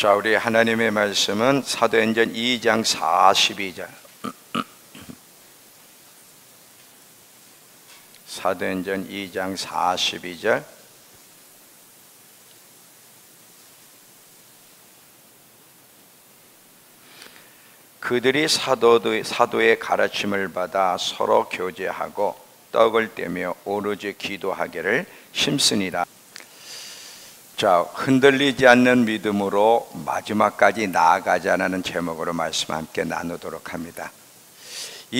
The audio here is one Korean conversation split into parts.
자, 우리 하나님의 말씀은 사도행전 2장 42절. 사도행전 2장 42절. 그들이 사도의 가르침을 받아 서로 교제하고 떡을 떼며 오로지 기도하기를 힘쓰니라. 자, 흔들리지 않는 믿음으로 마지막까지 나아가자는 제목으로 말씀 함께 나누도록 합니다.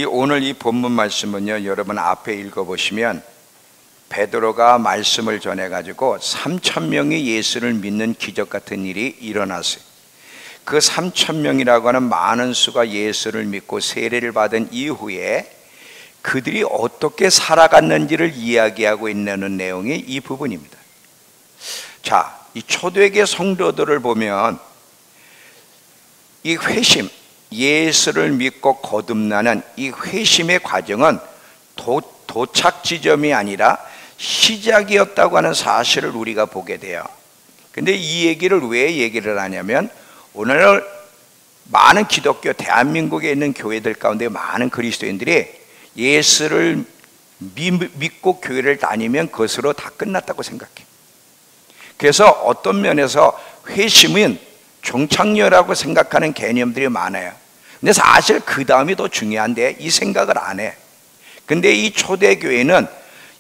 오늘 이 본문 말씀은요, 여러분 앞에 읽어보시면 베드로가 말씀을 전해가지고 3,000명이 예수를 믿는 기적 같은 일이 일어났어요. 그 3,000명이라고 하는 많은 수가 예수를 믿고 세례를 받은 이후에 그들이 어떻게 살아갔는지를 이야기하고 있는 내용이 이 부분입니다. 자, 이 초대교회 성도들을 보면 이 회심, 예수를 믿고 거듭나는 이 회심의 과정은 도착 지점이 아니라 시작이었다고 하는 사실을 우리가 보게 돼요. 근데 이 얘기를 왜 얘기를 하냐면, 오늘 많은 기독교, 대한민국에 있는 교회들 가운데 많은 그리스도인들이 예수를 믿고 교회를 다니면 그것으로 다 끝났다고 생각해요. 그래서 어떤 면에서 회심은 종착역이라고 생각하는 개념들이 많아요. 근데 사실 그 다음이 더 중요한데 이 생각을 안 해. 근데 이 초대교회는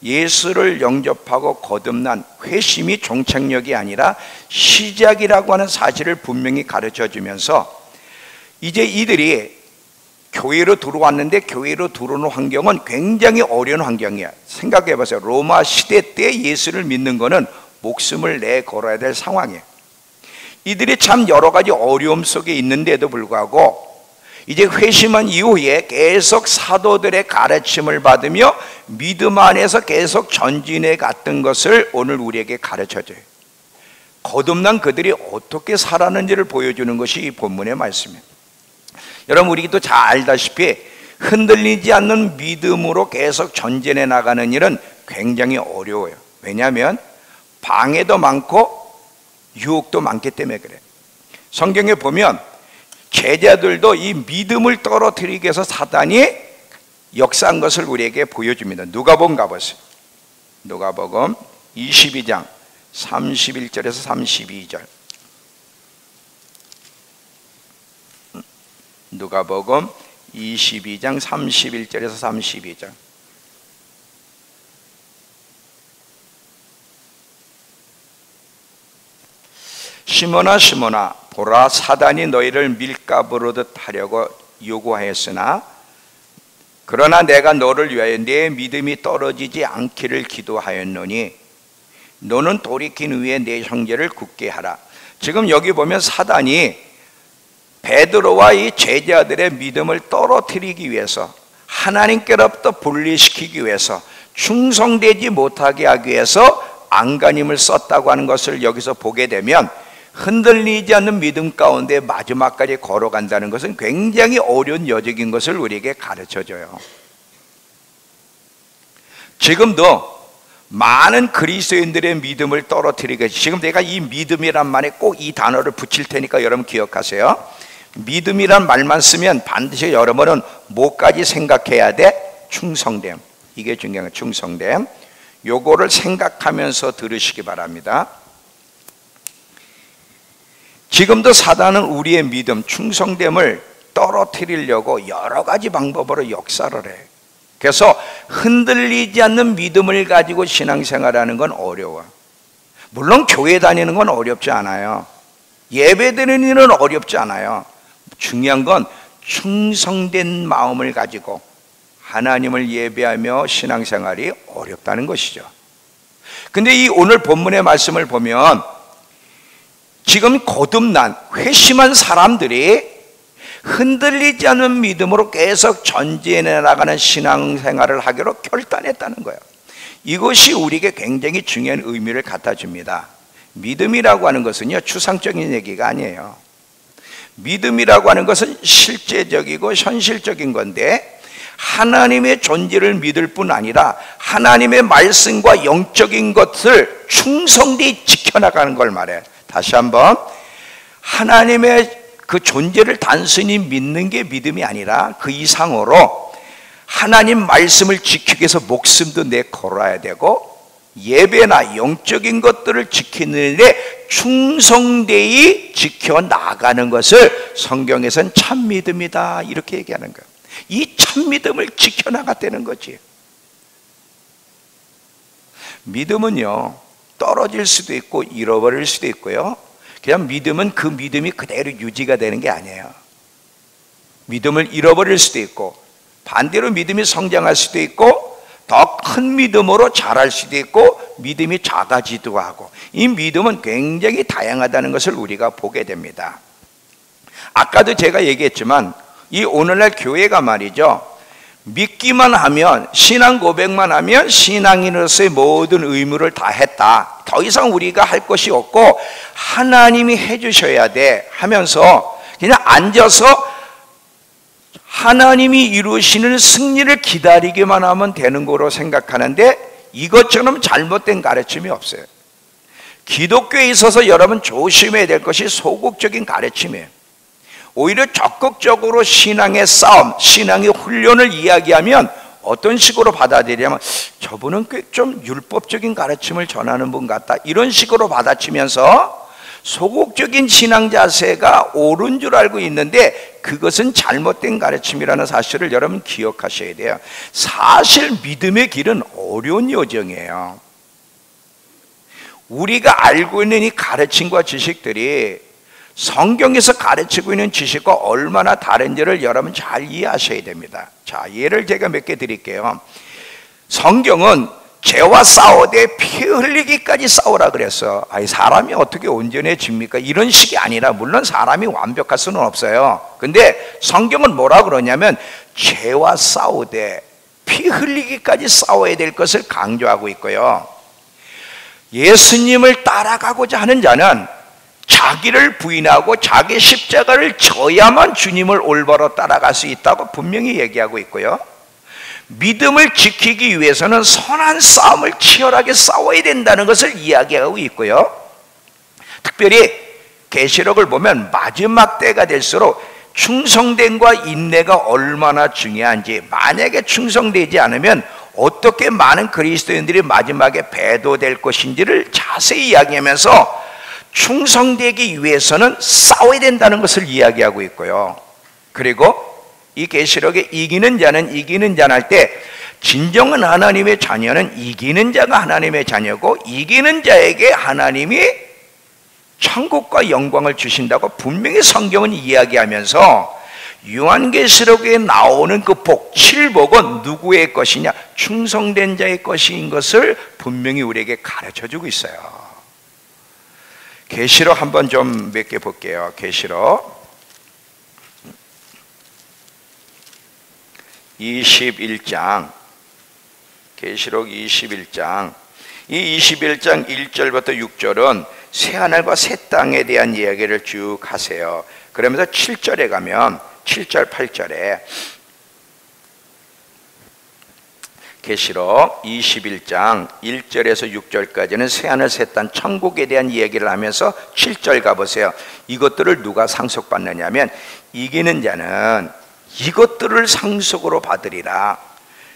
예수를 영접하고 거듭난 회심이 종착역이 아니라 시작이라고 하는 사실을 분명히 가르쳐 주면서, 이제 이들이 교회로 들어왔는데 교회로 들어오는 환경은 굉장히 어려운 환경이야. 생각해 보세요. 로마 시대 때 예수를 믿는 거는 목숨을 내 걸어야 될 상황이에요. 이들이 참 여러 가지 어려움 속에 있는데도 불구하고 이제 회심한 이후에 계속 사도들의 가르침을 받으며 믿음 안에서 계속 전진해 갔던 것을 오늘 우리에게 가르쳐줘요. 거듭난 그들이 어떻게 살았는지를 보여주는 것이 이 본문의 말씀입니다. 여러분, 우리도 잘 알다시피 흔들리지 않는 믿음으로 계속 전진해 나가는 일은 굉장히 어려워요. 왜냐하면 방해도 많고 유혹도 많기 때문에 그래요. 성경에 보면 제자들도 이 믿음을 떨어뜨리기 위해서 사단이 역사한 것을 우리에게 보여줍니다. 누가복음 가보세요. 누가복음 22장 31절에서 32절. 누가복음 22장 31절에서 32절. 시몬아 시몬아, 보라, 사단이 너희를 밀가부르듯 하려고 요구하였으나 그러나 내가 너를 위하여 내 믿음이 떨어지지 않기를 기도하였노니 너는 돌이킨 후에 내 형제를 굳게 하라. 지금 여기 보면 사단이 베드로와 이 제자들의 믿음을 떨어뜨리기 위해서, 하나님께로부터 분리시키기 위해서, 충성되지 못하게 하기 위해서 안간힘을 썼다고 하는 것을 여기서 보게 되면, 흔들리지 않는 믿음 가운데 마지막까지 걸어간다는 것은 굉장히 어려운 여정인 것을 우리에게 가르쳐줘요. 지금도 많은 그리스도인들의 믿음을 떨어뜨리게, 지금 내가 이 믿음이란 말에 꼭 이 단어를 붙일 테니까 여러분 기억하세요. 믿음이란 말만 쓰면 반드시 여러분은 뭐까지 생각해야 돼? 충성됨. 이게 중요한 거예요. 충성됨. 요거를 생각하면서 들으시기 바랍니다. 지금도 사단은 우리의 믿음, 충성됨을 떨어뜨리려고 여러 가지 방법으로 역사를 해. 그래서 흔들리지 않는 믿음을 가지고 신앙생활하는 건 어려워. 물론 교회 다니는 건 어렵지 않아요. 예배 드리는 일은 어렵지 않아요. 중요한 건 충성된 마음을 가지고 하나님을 예배하며 신앙생활이 어렵다는 것이죠. 근데 이 오늘 본문의 말씀을 보면 지금 거듭난 회심한 사람들이 흔들리지 않는 믿음으로 계속 전진해 나가는 신앙생활을 하기로 결단했다는 거예요. 이것이 우리에게 굉장히 중요한 의미를 갖다 줍니다. 믿음이라고 하는 것은요, 추상적인 얘기가 아니에요. 믿음이라고 하는 것은 실제적이고 현실적인 건데, 하나님의 존재를 믿을 뿐 아니라 하나님의 말씀과 영적인 것을 충성되이 지켜나가는 걸 말해. 다시 한번, 하나님의 그 존재를 단순히 믿는 게 믿음이 아니라 그 이상으로 하나님 말씀을 지키기 위해서 목숨도 내 걸어야 되고 예배나 영적인 것들을 지키는 일에 충성되이 지켜나가는 것을 성경에서는 참믿음이다 이렇게 얘기하는 거예요. 이 참믿음을 지켜나갔다는 거지. 믿음은요 떨어질 수도 있고 잃어버릴 수도 있고요, 그냥 믿음은 그 믿음이 그대로 유지가 되는 게 아니에요. 믿음을 잃어버릴 수도 있고 반대로 믿음이 성장할 수도 있고 더 큰 믿음으로 자랄 수도 있고 믿음이 작아지기도 하고, 이 믿음은 굉장히 다양하다는 것을 우리가 보게 됩니다. 아까도 제가 얘기했지만 이 오늘날 교회가 말이죠, 믿기만 하면, 신앙 고백만 하면 신앙인으로서의 모든 의무를 다 했다, 더 이상 우리가 할 것이 없고 하나님이 해주셔야 돼 하면서 그냥 앉아서 하나님이 이루시는 승리를 기다리기만 하면 되는 거로 생각하는데, 이것처럼 잘못된 가르침이 없어요. 기독교에 있어서 여러분 조심해야 될 것이 소극적인 가르침이에요. 오히려 적극적으로 신앙의 싸움, 신앙의 훈련을 이야기하면 어떤 식으로 받아들이냐면, 저분은 꽤 좀 율법적인 가르침을 전하는 분 같다, 이런 식으로 받아치면서 소극적인 신앙 자세가 옳은 줄 알고 있는데 그것은 잘못된 가르침이라는 사실을 여러분 기억하셔야 돼요. 사실 믿음의 길은 어려운 여정이에요. 우리가 알고 있는 이 가르침과 지식들이 성경에서 가르치고 있는 지식과 얼마나 다른지를 여러분 잘 이해하셔야 됩니다. 자, 예를 제가 몇 개 드릴게요. 성경은 죄와 싸우되 피 흘리기까지 싸우라 그랬어. 아니, 사람이 어떻게 온전해집니까? 이런 식이 아니라, 물론 사람이 완벽할 수는 없어요. 근데 성경은 뭐라 그러냐면 죄와 싸우되 피 흘리기까지 싸워야 될 것을 강조하고 있고요, 예수님을 따라가고자 하는 자는 자기를 부인하고 자기 십자가를 져야만 주님을 올바로 따라갈 수 있다고 분명히 얘기하고 있고요, 믿음을 지키기 위해서는 선한 싸움을 치열하게 싸워야 된다는 것을 이야기하고 있고요, 특별히 계시록을 보면 마지막 때가 될수록 충성됨과 인내가 얼마나 중요한지, 만약에 충성되지 않으면 어떻게 많은 그리스도인들이 마지막에 배도될 것인지를 자세히 이야기하면서 충성되기 위해서는 싸워야 된다는 것을 이야기하고 있고요, 그리고 이 계시록에 이기는 자는 이기는 자는 할 때, 진정한 하나님의 자녀는 이기는 자가 하나님의 자녀고 이기는 자에게 하나님이 천국과 영광을 주신다고 분명히 성경은 이야기하면서, 요한계시록에 나오는 그 복, 칠복은 누구의 것이냐? 충성된 자의 것인 것을 분명히 우리에게 가르쳐주고 있어요. 계시록 한번 좀 몇 개 볼게요. 계시록 21장, 계시록 21장, 이 21장 1절부터 6절은 새하늘과 새 땅에 대한 이야기를 쭉 하세요. 그러면서 7절에 가면 7절 8절에 계시록 21장 1절에서 6절까지는 새하늘 새 땅 천국에 대한 이야기를 하면서 7절 가보세요. 이것들을 누가 상속받느냐면 이기는 자는 이것들을 상속으로 받으리라.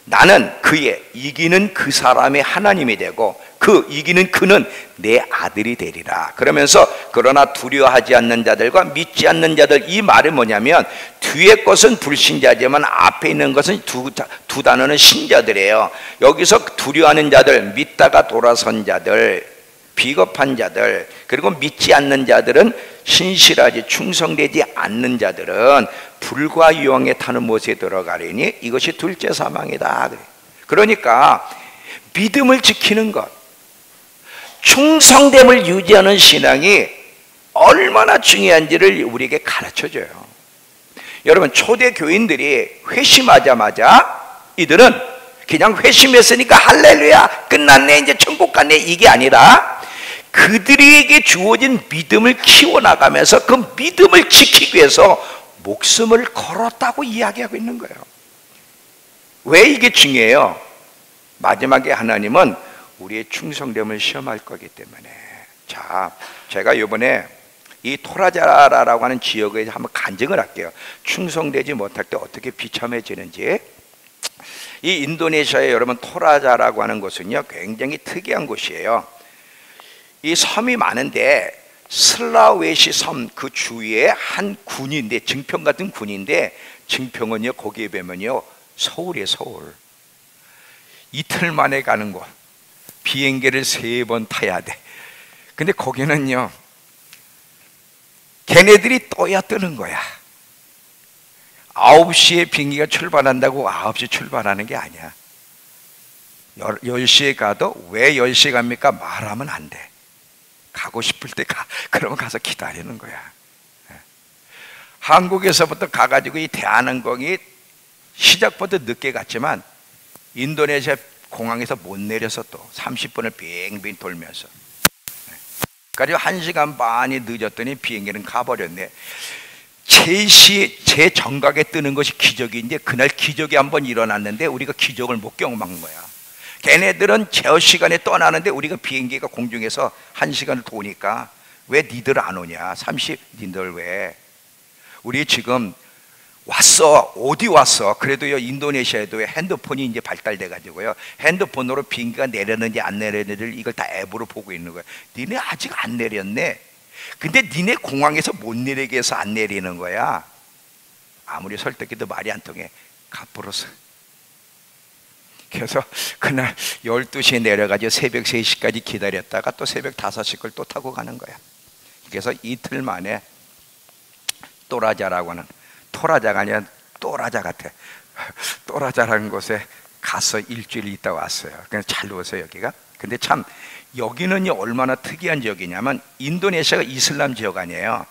나는 그의, 이기는 그 사람의 하나님이 되고 그 이기는 그는 내 아들이 되리라. 그러면서 그러나 두려워하지 않는 자들과 믿지 않는 자들, 이 말은 뭐냐면 뒤에 것은 불신자지만 앞에 있는 것은 두 단어는 신자들이에요. 여기서 두려워하는 자들, 믿다가 돌아선 자들, 비겁한 자들, 그리고 믿지 않는 자들은, 신실하지 충성되지 않는 자들은 불과 유황에 타는 못에 들어가리니 이것이 둘째 사망이다. 그러니까 믿음을 지키는 것, 충성됨을 유지하는 신앙이 얼마나 중요한지를 우리에게 가르쳐줘요. 여러분, 초대 교인들이 회심하자마자 이들은 그냥 회심했으니까 할렐루야 끝났네 이제 천국 갔네 이게 아니라, 그들에게 주어진 믿음을 키워나가면서 그 믿음을 지키기 위해서 목숨을 걸었다고 이야기하고 있는 거예요. 왜 이게 중요해요? 마지막에 하나님은 우리의 충성됨을 시험할 거기 때문에. 자, 제가 이번에 이 토라자라라고 하는 지역에 한번 간증을 할게요. 충성되지 못할 때 어떻게 비참해지는지. 이 인도네시아에 여러분 토라자라고 하는 곳은요 굉장히 특이한 곳이에요. 이 섬이 많은데 슬라웨시 섬 그 주위에 한 군인데, 증평 같은 군인데, 증평은요 거기에 뵈면요 서울이에요. 서울. 이틀 만에 가는 곳, 비행기를 3번 타야 돼. 근데 거기는요 걔네들이 떠야 뜨는 거야. 9시에 비행기가 출발한다고 9시 출발하는 게 아니야. 10시에 가도 왜 10시에 갑니까? 말하면 안 돼. 가고 싶을 때 가. 그러면 가서 기다리는 거야. 한국에서부터 가가지고 이 대한항공이 시작부터 늦게 갔지만 인도네시아 공항에서 못 내려서 또 30분을 빙빙 돌면서, 그래서 1시간 반이 늦었더니 비행기는 가버렸네. 제 정각에 뜨는 것이 기적인데 그날 기적이 한번 일어났는데 우리가 기적을 못 경험한 거야. 걔네들은 제어 시간에 떠나는데 우리가 비행기가 공중에서 1시간을 도니까 왜 니들 안 오냐? 니들 왜? 우리 지금 왔어. 어디 왔어? 그래도요 인도네시아에도 핸드폰이 이제 발달돼 가지고요 핸드폰으로 비행기가 내렸는지 안 내렸는지를 이걸 다 앱으로 보고 있는 거야. 니네 아직 안 내렸네. 근데 니네 공항에서 못 내리게 해서 안 내리는 거야. 아무리 설득해도 말이 안 통해. 가부러서. 그래서 그날 12시에 내려가지고 새벽 3시까지 기다렸다가 또 새벽 5시 걸 또 타고 가는 거야. 그래서 이틀 만에 또라자라고 하는, 토라자가 아니라 또라자 같아. 또라자라는 곳에 가서 일주일 있다 왔어요. 그냥 잘 누웠어요 여기가. 근데 참 여기는요 얼마나 특이한 지역이냐면 인도네시아가 이슬람 지역 아니에요.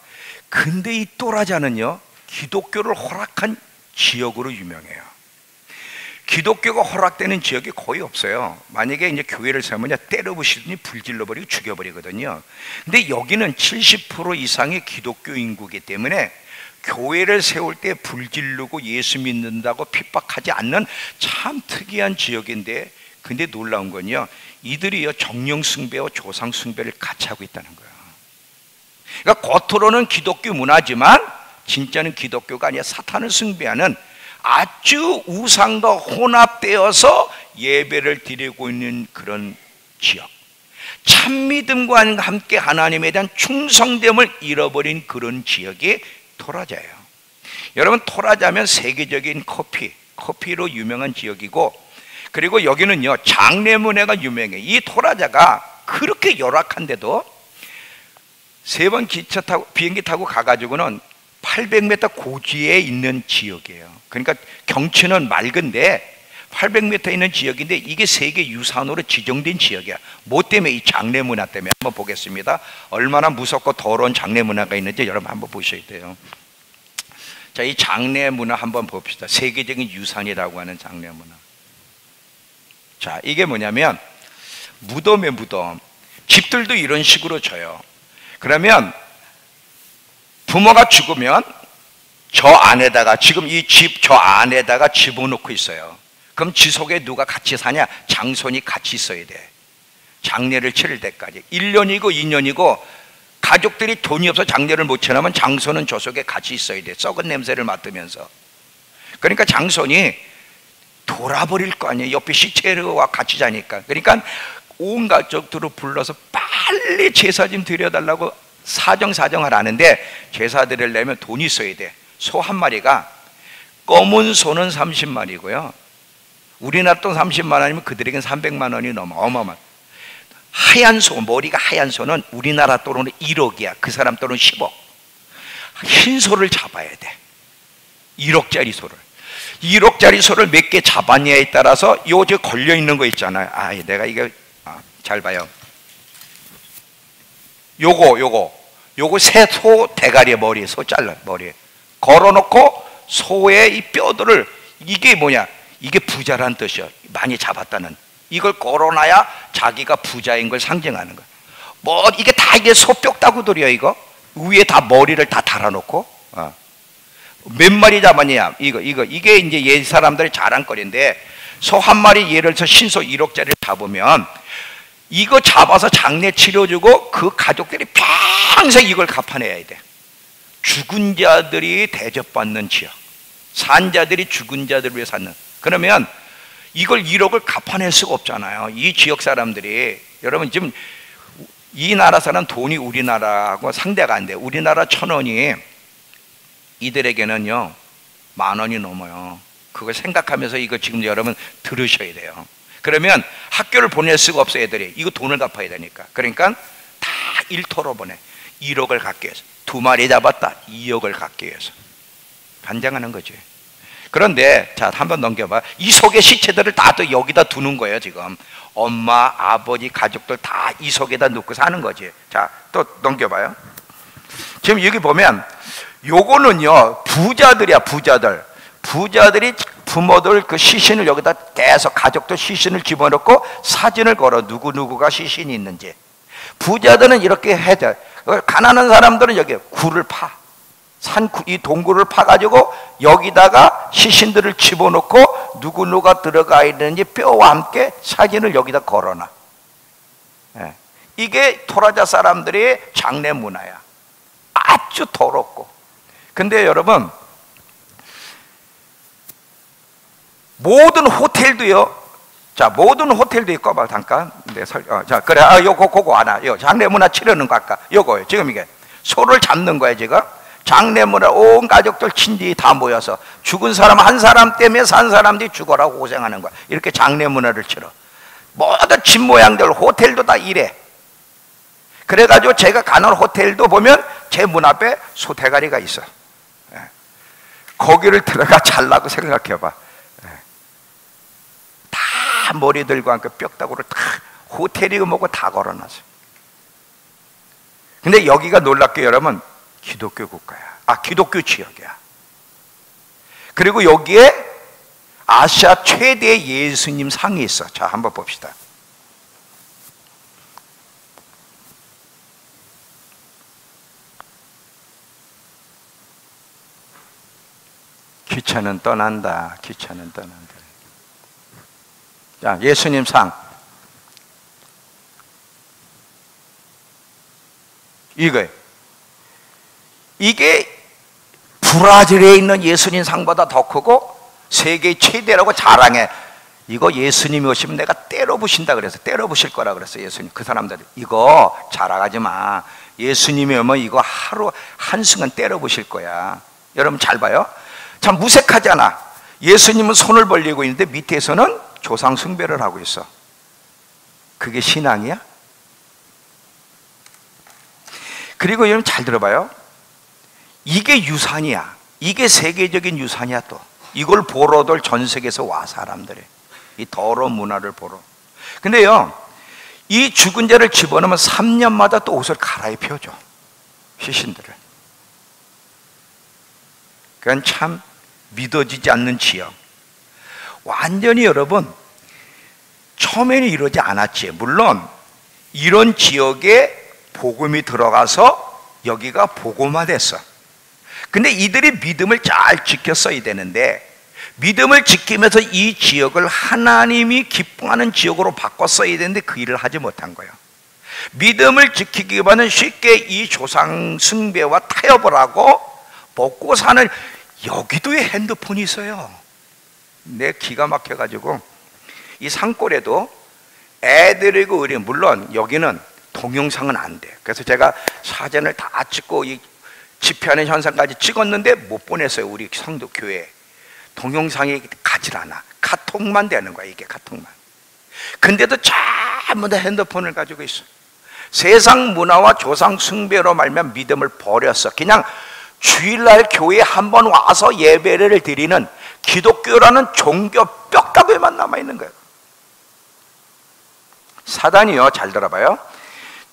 근데 이 또라자는요 기독교를 허락한 지역으로 유명해요. 기독교가 허락되는 지역이 거의 없어요. 만약에 이제 교회를 세우면 때려 부시더니 불질러버리고 죽여버리거든요. 근데 여기는 70% 이상의 기독교 인구이기 때문에 교회를 세울 때 불지르고 예수 믿는다고 핍박하지 않는 참 특이한 지역인데, 근데 놀라운 건요 이들이요 정령 숭배와 조상 숭배를 같이 하고 있다는 거예요. 그러니까 겉으로는 기독교 문화지만 진짜는 기독교가 아니라 사탄을 숭배하는 아주 우상과 혼합되어서 예배를 드리고 있는 그런 지역, 참믿음과 함께 하나님에 대한 충성됨을 잃어버린 그런 지역이 토라자예요. 여러분 토라자면 세계적인 커피로 유명한 지역이고, 그리고 여기는요 장례문화가 유명해. 이 토라자가 그렇게 열악한데도 3번 비행기 타고 가가지고는 800m 고지에 있는 지역이에요. 그러니까 경치는 맑은데 800m 있는 지역인데 이게 세계 유산으로 지정된 지역이야. 뭐 때문에? 이 장례 문화 때문에. 한번 보겠습니다. 얼마나 무섭고 더러운 장례 문화가 있는지 여러분 한번 보셔야 돼요. 자, 이 장례 문화 한번 봅시다. 세계적인 유산이라고 하는 장례 문화. 자, 이게 뭐냐면 무덤에 무덤. 집들도 이런 식으로 져요. 그러면 부모가 죽으면 저 안에다가, 지금 이 집 저 안에다가 집어넣고 있어요. 그럼 지속에 누가 같이 사냐? 장손이 같이 있어야 돼. 장례를 치를 때까지 1년이고 2년이고, 가족들이 돈이 없어 장례를 못 치려면 장손은 저 속에 같이 있어야 돼. 썩은 냄새를 맡으면서. 그러니까 장손이 돌아버릴 거 아니에요. 옆에 시체와 같이 자니까. 그러니까 온 가족들을 불러서 빨리 제사 좀 드려달라고 사정하라는데, 제사 드리려면 돈이 있어야 돼. 소 한 마리가, 검은 소는 30마리고요 우리나라 돈 30만 원이면 그들에겐 300만 원이 넘어. 어마어마. 하얀 소, 머리가 하얀 소는 우리나라 돈으로 1억이야. 그 사람 돈은 10억. 흰 소를 잡아야 돼. 1억짜리 소를. 1억짜리 소를 몇 개 잡았냐에 따라서 요즘 걸려 있는 거 있잖아요. 내가 이거 잘 봐요. 요거 새 소 대가리 머리, 소 잘라 머리 걸어놓고 소의 이 뼈들을, 이게 뭐냐? 이게 부자란 뜻이야. 많이 잡았다는. 이걸 걸어놔야 자기가 부자인 걸 상징하는 거야. 뭐 이게 다 이게 소뼈 따구들이야. 이거 위에 다 머리를 다 달아놓고 몇 마리 잡았냐? 이게 이제 옛 사람들의 자랑거리인데, 소 한 마리 예를 들어서 신소 1억짜리를 잡으면 이거 잡아서 장례 치러주고 그 가족들이 평생 이걸 갚아내야 돼. 죽은 자들이 대접받는 지역, 산 자들이 죽은 자들을 위해 사는. 그러면 이걸 1억을 갚아낼 수가 없잖아요. 이 지역 사람들이. 여러분 지금 이 나라 사람 돈이 우리나라하고 상대가 안 돼요. 우리나라 1,000원이 이들에게는요 10,000원이 넘어요. 그걸 생각하면서 이거 지금 여러분 들으셔야 돼요. 그러면 학교를 보낼 수가 없어요. 애들이 이거 돈을 갚아야 되니까. 그러니까 다 일터로 보내. 1억을 갖기 위해서. 2마리 잡았다 2억을 갖기 위해서 반장하는 거지. 그런데 자 한번 넘겨봐. 이 속에 시체들을 다 또 여기다 두는 거예요. 지금 엄마 아버지 가족들 다 이 속에다 넣고 사는 거지. 자 또 넘겨봐요. 지금 여기 보면 요거는요 부자들이야. 부자들이 부모들 그 시신을 여기다 계속 가족들 시신을 집어넣고 사진을 걸어. 누구누구가 시신이 있는지. 부자들은 이렇게 해야 돼. 가난한 사람들은 여기 굴을 파. 이 동굴을 파가지고 여기다가 시신들을 집어넣고 누구누가 들어가 있는지 뼈와 함께 사진을 여기다 걸어놔. 이게 토라자 사람들의 장례 문화야. 아주 더럽고. 근데 여러분 모든 호텔도요. 자, 모든 호텔도 있고, 봐, 잠깐. 자, 그래. 요거 하나. 요 장례 문화 치르는 거 아까. 요거요. 지금 이게. 소를 잡는 거야, 지금. 장례 문화 온 가족들 친지 다 모여서 죽은 사람 한 사람 때문에 산 사람들이 죽어라고 고생하는 거야. 이렇게 장례 문화를 치러. 모든 집 모양들, 호텔도 다 이래. 그래가지고 제가 가는 호텔도 보면 제 문 앞에 소대가리가 있어. 거기를 들어가 잘라고 생각해봐. 머리들과 함께 뼈다구를 다 호텔이고 뭐고 다 걸어놨어요. 근데 여기가 놀랍게 여러분 기독교 국가야. 기독교 지역이야. 그리고 여기에 아시아 최대의 예수님 상이 있어. 자, 한번 봅시다. 기차는 떠난다. 기차는 떠난다. 자, 예수님 상. 이게 브라질에 있는 예수님 상보다 더 크고 세계 최대라고 자랑해. 이거 예수님이 오시면 내가 때려 부신다 그래서 때려 부실 거라 그랬어. 예수님. 그 사람들이 이거 자랑하지 마. 예수님이 오면 이거 하루 한순간 때려 부실 거야. 여러분 잘 봐요. 참 무색하잖아. 예수님은 손을 벌리고 있는데 밑에서는 조상 숭배를 하고 있어. 그게 신앙이야? 그리고 여러분 잘 들어봐요. 이게 유산이야. 이게 세계적인 유산이야. 또 이걸 보러들 전 세계에서 와 사람들이 이 더러운 문화를 보러. 근데요 이 죽은 자를 집어넣으면 3년마다 또 옷을 갈아입혀줘. 시신들을. 그건 참 믿어지지 않는 지역. 완전히 여러분 처음에는 이러지 않았지. 물론 이런 지역에 복음이 들어가서 여기가 복음화됐어. 근데 이들이 믿음을 잘 지켰어야 되는데 믿음을 지키면서 이 지역을 하나님이 기뻐하는 지역으로 바꿨어야 되는데 그 일을 하지 못한 거예요. 믿음을 지키기보다는 쉽게 이 조상 숭배와 타협을 하고 먹고 사는. 여기도 핸드폰이 있어요. 내 기가 막혀가지고 이 산골에도 애들이고 어린, 물론 여기는 동영상은 안 돼. 그래서 제가 사진을 다 찍고 이 집회하는 현상까지 찍었는데 못 보냈어요. 우리 성도 교회에. 동영상이 가질 않아. 카톡만 되는 거야. 이게 카톡만. 근데도 전부 다 핸드폰을 가지고 있어. 세상 문화와 조상 숭배로 말면 믿음을 버렸어. 그냥 주일날 교회에 한번 와서 예배를 드리는 기독교라는 종교 뼈가루에만 남아있는 거예요. 사단이요, 잘 들어봐요.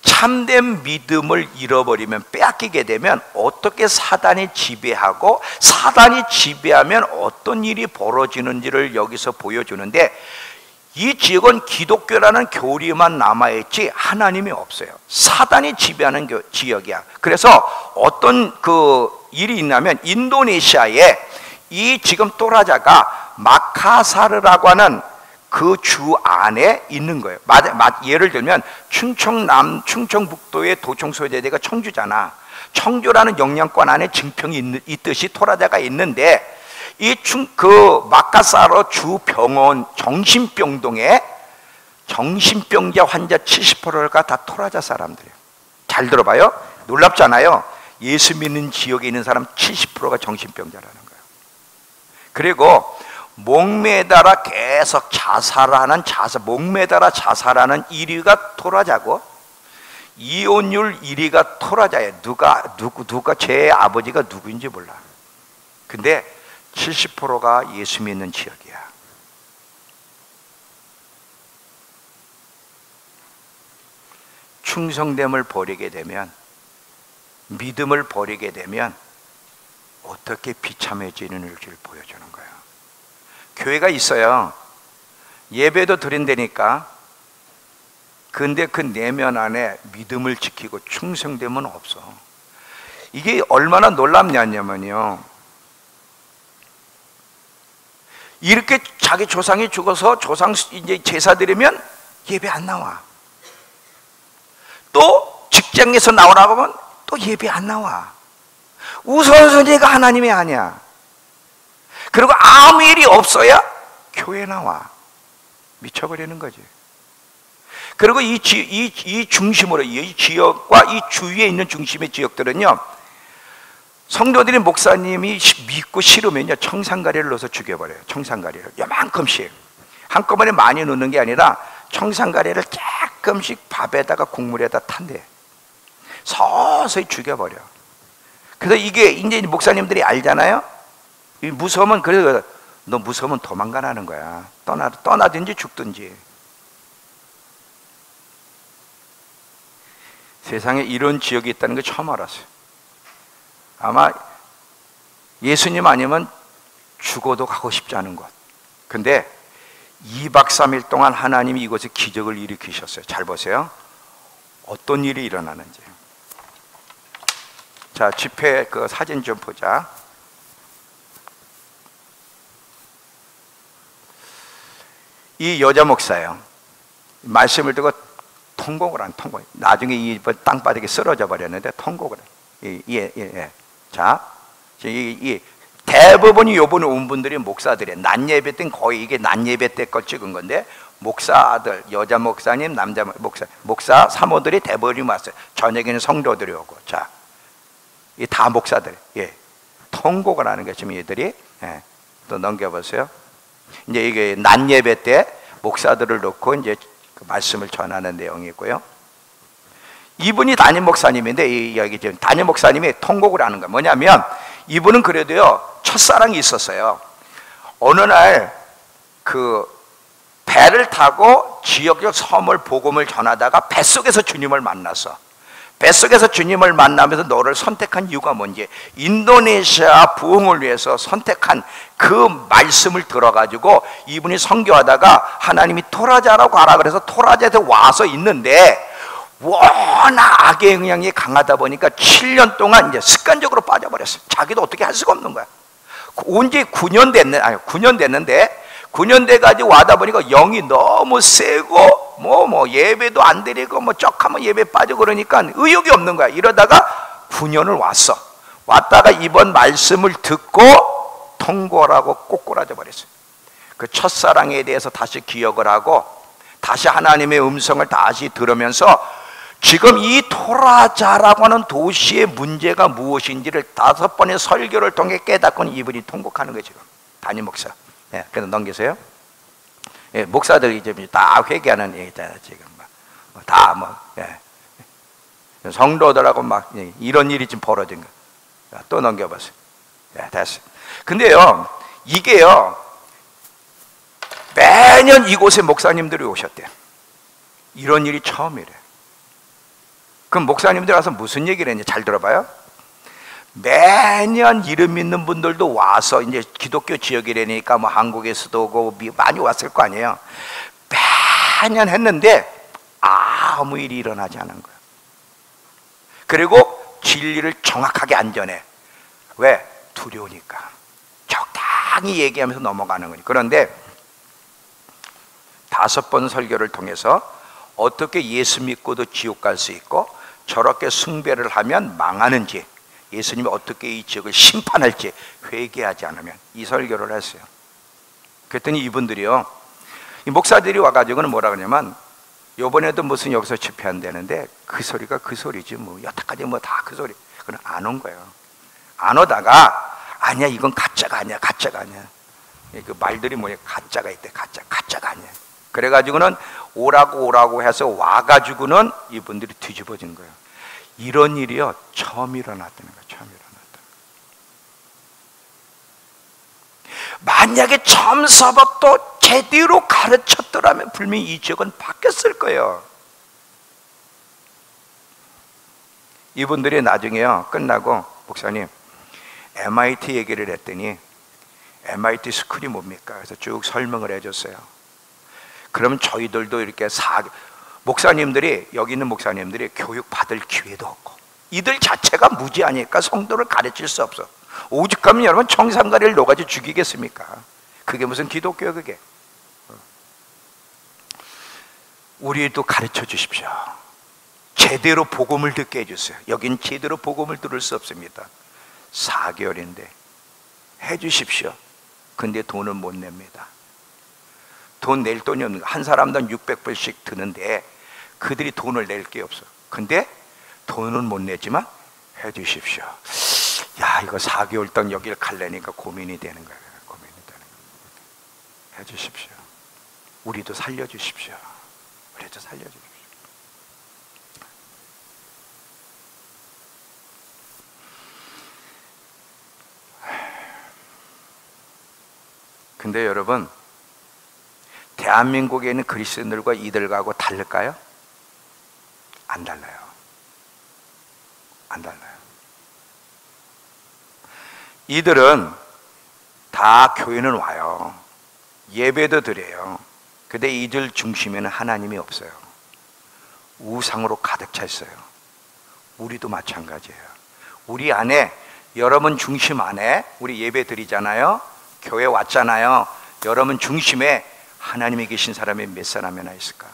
참된 믿음을 잃어버리면, 빼앗기게 되면 어떻게 사단이 지배하고 사단이 지배하면 어떤 일이 벌어지는지를 여기서 보여주는데, 이 지역은 기독교라는 교리만 남아있지 하나님이 없어요. 사단이 지배하는 지역이야. 그래서 어떤 그 일이 있냐면 인도네시아에 이 지금 또라자가 마카사르라고 하는 그 주 안에 있는 거예요. 예를 들면 충청북도의 도청소재대가 청주잖아. 청주라는 영향권 안에 증평이 있듯이 토라자가 있는데, 그 마카사로 주 병원 정신병동에 정신병자 환자 70%가 다 토라자 사람들이에요. 잘 들어봐요. 놀랍잖아요. 예수 믿는 지역에 있는 사람 70%가 정신병자라는 거예요. 그리고 목매달아 계속 목매달아 자살하는 1위가 토라자고, 이혼율 1위가 토라자예요. 누가 제 아버지가 누구인지 몰라. 근데 70%가 예수 믿는 지역이야. 충성됨을 버리게 되면, 믿음을 버리게 되면 어떻게 비참해지는지를 보여주는 거예요. 교회가 있어요. 예배도 드린다니까. 근데 그 내면 안에 믿음을 지키고 충성됨은 없어. 이게 얼마나 놀랍냐면요, 이렇게 자기 조상이 죽어서 조상 이제 제사 드리면 예배 안 나와. 또 직장에서 나오라고 하면 또 예배 안 나와. 우선순위가 하나님이 아니야. 그리고 아무 일이 없어야 교회 나와. 미쳐버리는 거지. 그리고 이 중심으로, 이 지역과 이 주위에 있는 중심의 지역들은요, 성도들이 목사님이 믿고 싫으면요, 청산가리를 넣어서 죽여버려요. 청산가리를 요만큼씩, 한꺼번에 많이 넣는 게 아니라 청산가리를 조금씩 밥에다가 국물에다 탄대. 서서히 죽여버려. 그래서 이게 이제 목사님들이 알잖아요. 무서우면, 그래서 너 무서우면 도망가라는 거야. 떠나든지 죽든지. 세상에 이런 지역이 있다는 걸 처음 알았어요. 아마 예수님 아니면 죽어도 가고 싶지 않은 곳. 근데 2박 3일 동안 하나님이 이곳에 기적을 일으키셨어요. 잘 보세요. 어떤 일이 일어나는지. 자, 집회 그 사진 좀 보자. 이 여자 목사예요. 말씀을 듣고 통곡을 한 통곡. 나중에 이 땅바닥에 쓰러져 버렸는데 통곡을 해. 예. 자, 대부분이 요번에 온 분들이 목사들이에요. 낮 예배 때는 거의 이게 낮 예배 때 거 찍은 건데, 목사들, 여자 목사님, 남자 목사 사모들이 대부분이 왔어요. 저녁에는 성도들이 오고. 자, 이 다 목사들. 예, 통곡을 하는 게 지금 얘들이. 예, 또 넘겨보세요. 이제 이게 낮 예배 때 목사들을 놓고 이제 그 말씀을 전하는 내용이고요. 이분이 담임 목사님인데, 여기 지금 담임 목사님이 통곡을 하는 거예요. 뭐냐면, 이분은 그래도요, 첫사랑이 있었어요. 어느 날 그 배를 타고 지역적 섬을 복음을 전하다가 뱃속에서 주님을 만났어. 뱃속에서 주님을 만나면서 너를 선택한 이유가 뭔지, 인도네시아 부흥을 위해서 선택한 그 말씀을 들어가지고 이분이 선교하다가 하나님이 토라자라고 하라 그래서 토라자에서 와서 있는데, 워낙 악의 영향이 강하다 보니까 7년 동안 이제 습관적으로 빠져버렸어요. 자기도 어떻게 할 수가 없는 거야. 온지 9년 됐는데 9년 돼가지고 와다 보니까 영이 너무 세고 뭐 예배도 안 드리고 뭐 쩍하면 예배 빠지고 그러니까 의욕이 없는 거야. 이러다가 9년을 왔다가 이번 말씀을 듣고 통고라고 꼬꾸라져 버렸어요. 그 첫사랑에 대해서 다시 기억을 하고 다시 하나님의 음성을 다시 들으면서 지금 이 토라자라고 하는 도시의 문제가 무엇인지를 5번의 설교를 통해 깨닫고 이분이 통곡하는 거예요. 지금 담임 목사. 예, 그래서 넘기세요. 예, 목사들이 이제 다 회개하는 얘기잖아요. 지금 성도들하고 막 이런 일이 지금 벌어진 거. 또 넘겨보세요. 예, 됐어요. 근데요, 이게요, 매년 이곳에 목사님들이 오셨대요. 이런 일이 처음이래요. 그럼 목사님들 와서 무슨 얘기를 했는지 잘 들어봐요. 매년 이름 있는 분들도 와서, 이제 기독교 지역이라니까 뭐 한국에서도 오고 많이 왔을 거 아니에요. 매년 했는데 아무 일이 일어나지 않은 거예요. 그리고 진리를 정확하게 안 전해. 왜? 두려우니까. 적당히 얘기하면서 넘어가는 거예요. 그런데 5번 설교를 통해서 어떻게 예수 믿고도 지옥 갈 수 있고 저렇게 숭배를 하면 망하는지, 예수님이 어떻게 이 지역을 심판할지 회개하지 않으면, 이 설교를 했어요. 그랬더니 이분들이요, 이 목사들이 와가지고는 뭐라 그러냐면, 요번에도 무슨 여기서 집회한다는데 그 소리가 그 소리지 뭐 여태까지 뭐 다 그 소리. 그건 안 온 거예요. 안 오다가 아니야 이건 가짜가 아니야, 가짜가 아니야. 그 말들이 뭐냐, 가짜가 있대, 가짜가 아니야. 그래가지고는 오라고 해서 와가지고는 이분들이 뒤집어진 거예요. 이런 일이요 처음 일어났다는 거예요. 처음 일어났다. 만약에 점서법도 제대로 가르쳤더라면 분명히 이 지역은 바뀌었을 거예요. 이분들이 나중에요 끝나고, 목사님 MIT 얘기를 했더니 MIT 스쿨이 뭡니까? 그래서 쭉 설명을 해줬어요. 그러면 저희들도 이렇게 목사님들이, 여기 있는 목사님들이 교육 받을 기회도 없고 이들 자체가 무지하니까 성도를 가르칠 수 없어. 오죽하면 여러분 청산가리를 녹아지 죽이겠습니까? 그게 무슨 기독교야 그게. 우리도 가르쳐 주십시오. 제대로 복음을 듣게 해주세요. 여긴 제대로 복음을 들을 수 없습니다. 4개월인데 해주십시오. 근데 돈은 못 냅니다. 돈 낼 돈이 없는, 한 사람당 600불씩 드는데 그들이 돈을 낼 게 없어. 근데 돈은 못 내지만 해주십시오. 야, 이거 4개월 동안 여길 갈래니까 고민이 되는 거예요. 고민이 되는 거예요. 해주십시오. 우리도 살려주십시오. 우리도 살려주십시오. 근데 여러분, 대한민국에 있는 그리스도인들과 이들하고 다를까요? 안 달라요. 안 달라요. 이들은 다 교회는 와요. 예배도 드려요. 근데 이들 중심에는 하나님이 없어요. 우상으로 가득 차 있어요. 우리도 마찬가지예요. 우리 안에, 여러분 중심 안에 우리 예배 드리잖아요. 교회 왔잖아요. 여러분 중심에 하나님이 계신 사람이 몇 사람이나 있을까?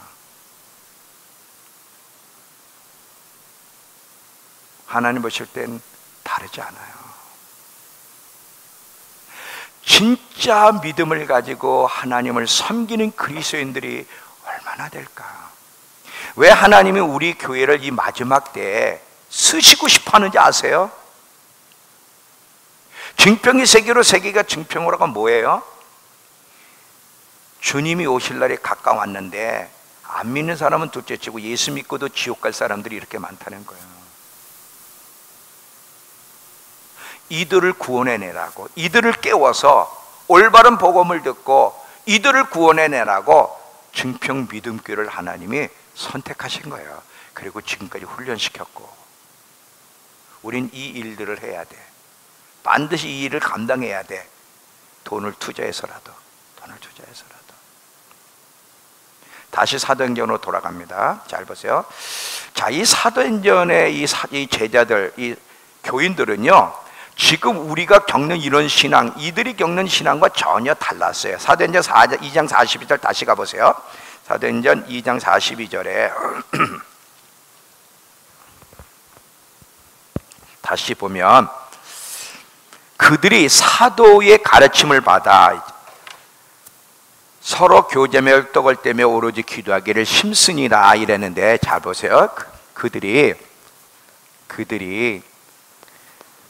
하나님 보실 땐 다르지 않아요. 진짜 믿음을 가지고 하나님을 섬기는 그리스도인들이 얼마나 될까? 왜 하나님이 우리 교회를 이 마지막 때에 쓰시고 싶어 하는지 아세요? 증평이 세계로, 세계가 증평으로가 뭐예요? 주님이 오실 날이 가까웠는데 안 믿는 사람은 둘째치고 예수 믿고도 지옥 갈 사람들이 이렇게 많다는 거예요. 이들을 구원해내라고, 이들을 깨워서 올바른 복음을 듣고 이들을 구원해내라고 증평 믿음교회를 하나님이 선택하신 거예요. 그리고 지금까지 훈련시켰고, 우린 이 일들을 해야 돼. 반드시 이 일을 감당해야 돼. 돈을 투자해서라도. 다시 사도행전으로 돌아갑니다. 잘 보세요. 자, 이 사도행전의 이 제자들, 이 교인들은요, 지금 우리가 겪는 이런 신앙, 이들이 겪는 신앙과 전혀 달랐어요. 사도행전 2장 42절 다시 가보세요. 사도행전 2장 42절에 다시 보면, 그들이 사도의 가르침을 받아 서로 교제며 떡을 떼며 오로지 기도하기를 힘쓰니라 이랬는데, 잘 보세요. 그들이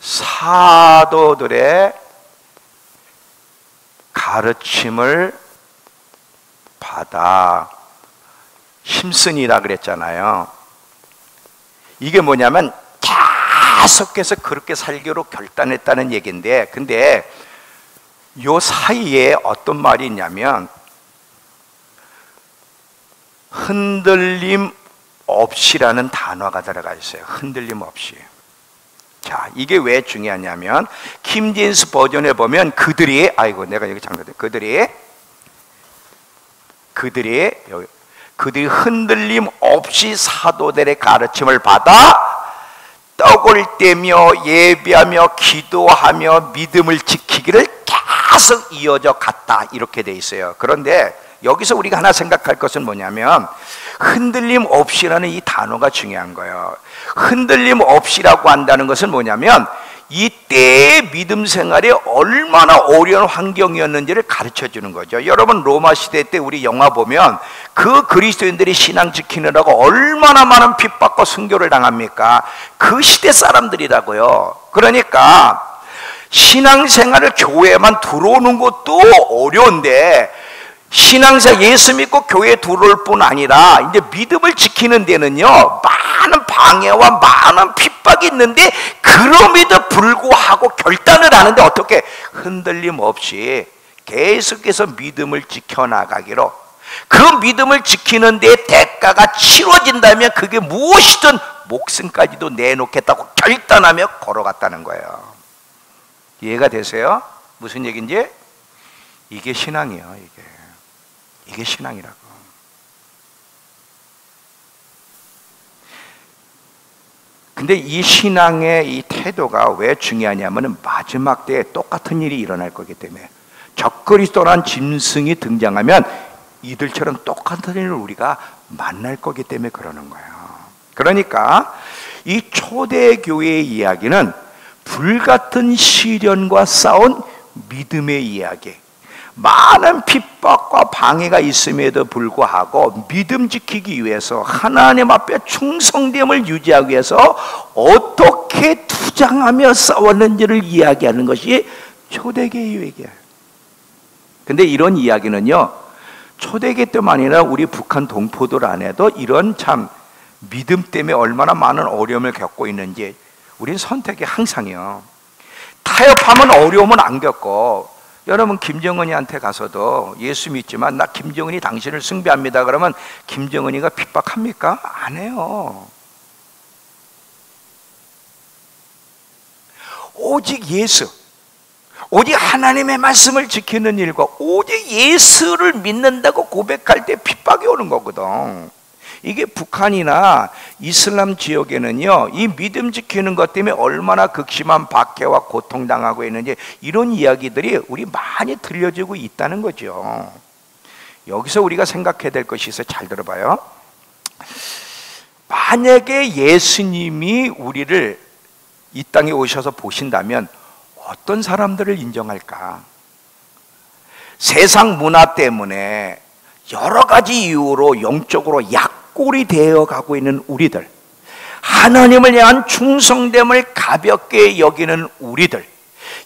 사도들의 가르침을 받아 힘쓰니라 그랬잖아요. 이게 뭐냐면 계속해서 그렇게 살기로 결단했다는 얘기인데, 근데 요 사이에 어떤 말이 있냐면 흔들림 없이라는 단어가 들어가 있어요. 흔들림 없이. 자, 이게 왜 중요하냐면 킹제임스 버전에 보면 그들이, 아이고 내가 여기 잠깐, 그들이 흔들림 없이 사도들의 가르침을 받아 떡을 떼며 예배하며 기도하며 믿음을 지키기를 계속 이어져 갔다, 이렇게 돼 있어요. 그런데 여기서 우리가 하나 생각할 것은 뭐냐면 흔들림 없이라는 이 단어가 중요한 거예요. 흔들림 없이라고 한다는 것은 뭐냐면 이 때의 믿음 생활이 얼마나 어려운 환경이었는지를 가르쳐 주는 거죠. 여러분, 로마 시대 때 우리 영화 보면 그 그리스도인들이 신앙 지키느라고 얼마나 많은 핍박과 순교를 당합니까? 그 시대 사람들이라고요. 그러니까 신앙생활을 교회에만 들어오는 것도 어려운데, 신앙생활 예수 믿고 교회에 들어올 뿐 아니라 이제 믿음을 지키는 데는요 많은 방해와 많은 핍박이 있는데, 그럼에도 불구하고 결단을 하는데 어떻게 흔들림 없이 계속해서 믿음을 지켜나가기로, 그 믿음을 지키는 데 대가가 치러진다면 그게 무엇이든 목숨까지도 내놓겠다고 결단하며 걸어갔다는 거예요. 이해가 되세요? 무슨 얘기인지? 이게 신앙이에요. 이게 신앙이라고. 근데 이 신앙의 이 태도가 왜 중요하냐면 마지막 때에 똑같은 일이 일어날 거기 때문에, 적그리스도란 짐승이 등장하면 이들처럼 똑같은 일을 우리가 만날 거기 때문에 그러는 거예요. 그러니까 이 초대교회의 이야기는 불같은 시련과 싸운 믿음의 이야기, 많은 핍박과 방해가 있음에도 불구하고 믿음 지키기 위해서, 하나님 앞에 충성됨을 유지하기 위해서 어떻게 투쟁하며 싸웠는지를 이야기하는 것이 초대교회의 얘기예요. 근데 이런 이야기는요 초대교회 때만 아니라 우리 북한 동포들 안에도 이런 참 믿음 때문에 얼마나 많은 어려움을 겪고 있는지 우리는 선택이 항상이요. 타협하면 어려움은 안 겪고, 여러분 김정은이한테 가서도 예수 믿지만 나 김정은이 당신을 숭배합니다 그러면 김정은이가 핍박합니까? 안 해요. 오직 예수, 오직 하나님의 말씀을 지키는 일과 오직 예수를 믿는다고 고백할 때 핍박이 오는 거거든. 이게 북한이나 이슬람 지역에는요 이 믿음 지키는 것 때문에 얼마나 극심한 박해와 고통당하고 있는지 이런 이야기들이 우리 많이 들려지고 있다는 거죠. 여기서 우리가 생각해야 될 것이 있어요. 잘 들어봐요. 만약에 예수님이 우리를 이 땅에 오셔서 보신다면 어떤 사람들을 인정할까? 세상 문화 때문에 여러 가지 이유로 영적으로 약골이 되어 가고 있는 우리들, 하나님을 향한 충성됨을 가볍게 여기는 우리들,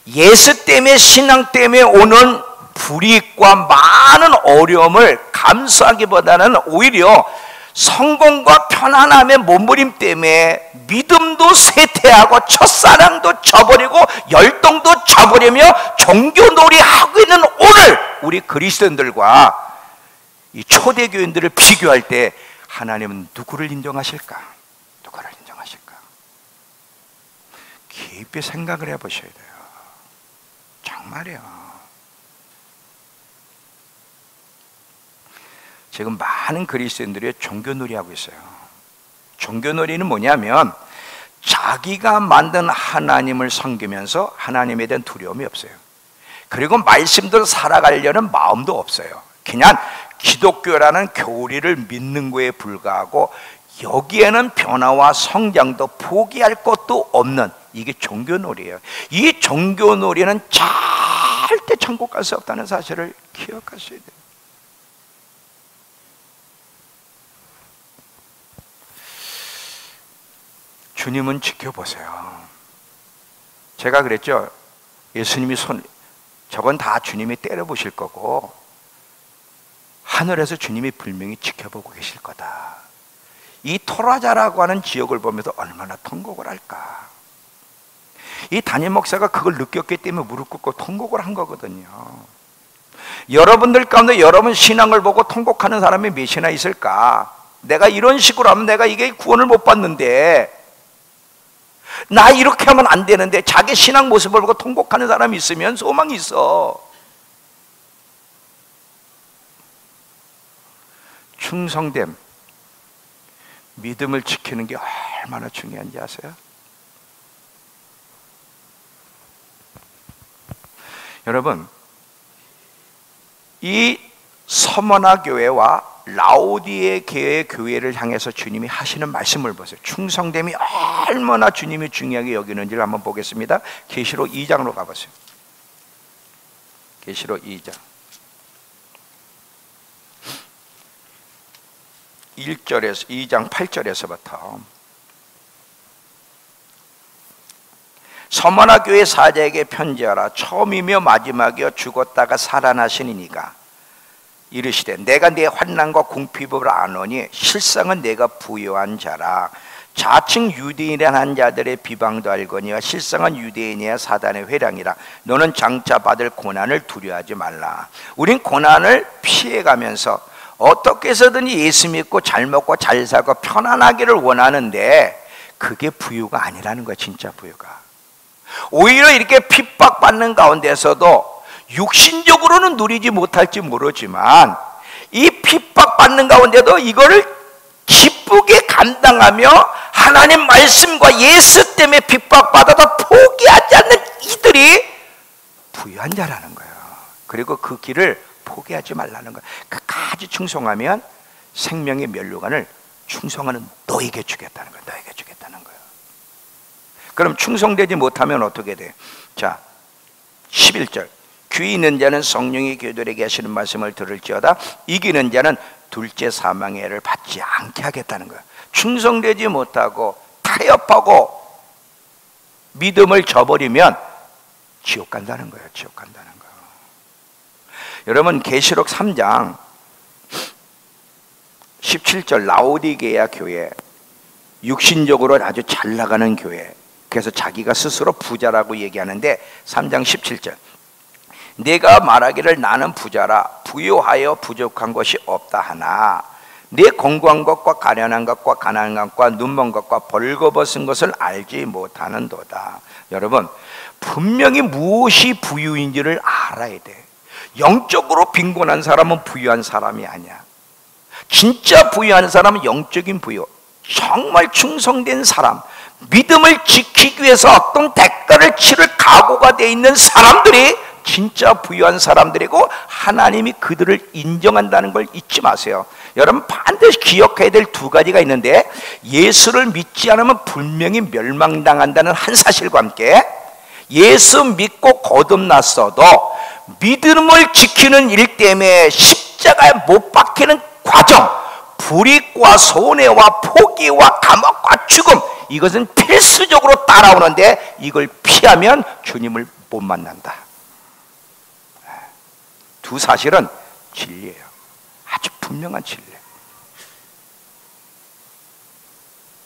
예수 때문에, 신앙 때문에 오는 불이익과 많은 어려움을 감수하기보다는 오히려 성공과 편안함의 몸부림 때문에 믿음도 쇠퇴하고 첫사랑도 저버리고 열동도 저버리며 종교놀이 하고 있는 오늘 우리 그리스도인들과 이 초대교인들을 비교할 때 하나님은 누구를 인정하실까? 누구를 인정하실까? 깊이 생각을 해보셔야 돼요. 정말이요. 지금 많은 그리스도인들이 종교놀이 하고 있어요. 종교놀이는 뭐냐면 자기가 만든 하나님을 섬기면서 하나님에 대한 두려움이 없어요. 그리고 말씀대로 살아가려는 마음도 없어요. 그냥 기독교라는 교리를 믿는 거에 불과하고 여기에는 변화와 성장도 포기할 것도 없는, 이게 종교놀이에요. 이 종교놀이는 절대 천국 갈 수 없다는 사실을 기억하셔야 돼요. 주님은 지켜보세요. 제가 그랬죠. 예수님이 저건 다 주님이 때려보실 거고 하늘에서 주님이 분명히 지켜보고 계실 거다. 이 토라자라고 하는 지역을 보면서 얼마나 통곡을 할까. 이 담임 목사가 그걸 느꼈기 때문에 무릎 꿇고 통곡을 한 거거든요. 여러분들 가운데 여러분 신앙을 보고 통곡하는 사람이 몇이나 있을까? 내가 이런 식으로 하면 내가 이게 구원을 못 받는데, 나 이렇게 하면 안 되는데, 자기 신앙 모습을 보고 통곡하는 사람이 있으면 소망이 있어. 충성됨, 믿음을 지키는 게 얼마나 중요한지 아세요? 여러분, 이 서머나 교회와 라오디게의 교회를 향해서 주님이 하시는 말씀을 보세요. 충성됨이 얼마나 주님이 중요하게 여기는지를 한번 보겠습니다. 계시록 2장으로 가보세요. 계시록 2장 1절에서 2장 8절에서부터 서머나 교회 사자에게 편지하라. 처음이며 마지막이여 죽었다가 살아나시니가 이르시되 내가 네 환난과 궁핍을 아노니 실상은 내가 부요한 자라. 자칭 유대인이란 한 자들의 비방도 알거니와 실상은 유대인이야 사단의 회랑이라. 너는 장차 받을 고난을 두려워하지 말라. 우린 고난을 피해가면서 어떻게 해서든 예수 믿고 잘 먹고 잘 살고 편안하기를 원하는데 그게 부유가 아니라는 거야. 진짜 부유가. 오히려 이렇게 핍박받는 가운데서도 육신적으로는 누리지 못할지 모르지만 이 핍박받는 가운데도 이거를 기쁘게 감당하며 하나님 말씀과 예수 때문에 핍박받아도 포기하지 않는 이들이 부유한 자라는 거예요. 그리고 그 길을 포기하지 말라는 거예요. 끝까지 충성하면 생명의 면류관을 충성하는 너에게 주겠다는 거예요. 너에게 주겠다는 거예요. 그럼 충성되지 못하면 어떻게 돼? 자, 11절 귀 있는 자는 성령이 교들에게 하시는 말씀을 들을지어다. 이기는 자는 둘째 사망의 해를 받지 않게 하겠다는 거예요. 충성되지 못하고 타협하고 믿음을 저버리면 지옥 간다는 거예요. 지옥 간다는 거예요. 여러분 계시록 3장 17절 라오디게아 교회, 육신적으로 아주 잘 나가는 교회, 그래서 자기가 스스로 부자라고 얘기하는데 3장 17절 내가 말하기를 나는 부자라 부요하여 부족한 것이 없다 하나 내 공고한 것과 가련한 것과 가난한 것과 눈먼 것과 벌거벗은 것을 알지 못하는도다. 여러분 분명히 무엇이 부유인지를 알아야 돼. 영적으로 빈곤한 사람은 부유한 사람이 아니야. 진짜 부유한 사람은 영적인 부유, 정말 충성된 사람, 믿음을 지키기 위해서 어떤 대가를 치를 각오가 돼 있는 사람들이 진짜 부유한 사람들이고 하나님이 그들을 인정한다는 걸 잊지 마세요. 여러분 반드시 기억해야 될 두 가지가 있는데 예수를 믿지 않으면 분명히 멸망당한다는 한 사실과 함께 예수 믿고 거듭났어도 믿음을 지키는 일 때문에 십자가에 못 박히는 과정, 불이익과 손해와 포기와 감옥과 죽음, 이것은 필수적으로 따라오는데 이걸 피하면 주님을 못 만난다. 두 사실은 진리예요. 아주 분명한 진리예요.